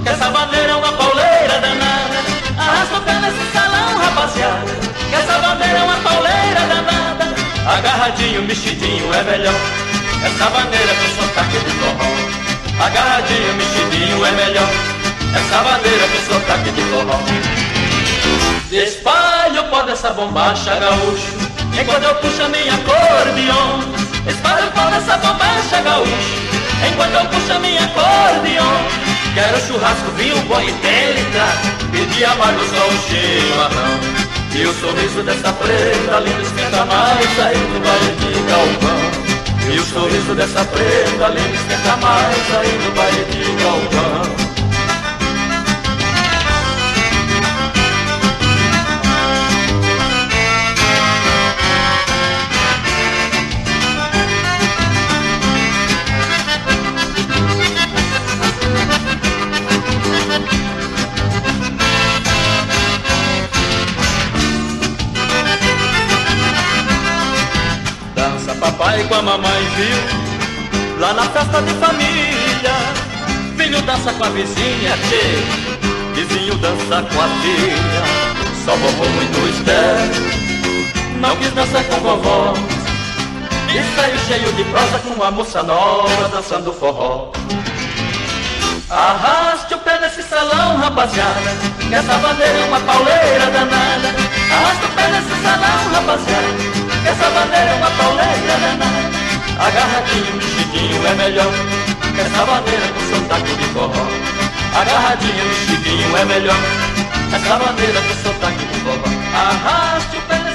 que essa bandeira é uma pauleira danada. Arrasta o pé nesse salão, rapaziada, que essa bandeira é uma pauleira danada. Agarradinho, mexidinho é melhor, essa bandeira com sotaque de forró. Agarradinho, mexidinho é melhor, essa bandeira com sotaque de forró. Espalha o pó dessa bombacha, gaúcho, enquanto eu puxo a minha acordeon. Espalha o pó dessa bombacha, gaúcho, enquanto eu puxo a minha acordeon. Quero churrasco, vinho, bom e delicato, pedir amargo só um chimarrão. E o sorriso dessa preta linda esquenta mais aí no baile de Galvão. E o sorriso dessa preta linda esquenta mais aí no baile de Galvão. Papai com a mamãe viu, lá na festa de família. Filho dança com a vizinha, tchê, vizinho dança com a filha. Só vovô muito esperto, não quis dançar com vovó, e saiu cheio de prosa com uma moça nova dançando forró. Arraste o pé nesse salão, rapaziada, que essa bandeira é uma pauleira danada. Arraste o pé nesse salão, rapaziada, que essa bandeira é uma pauleira danada. Agarradinho, mexidinho é melhor, que essa bandeira com sotaque de forró. Agarradinho, mexidinho é melhor, essa bandeira com sotaque de forró. Arraste o pé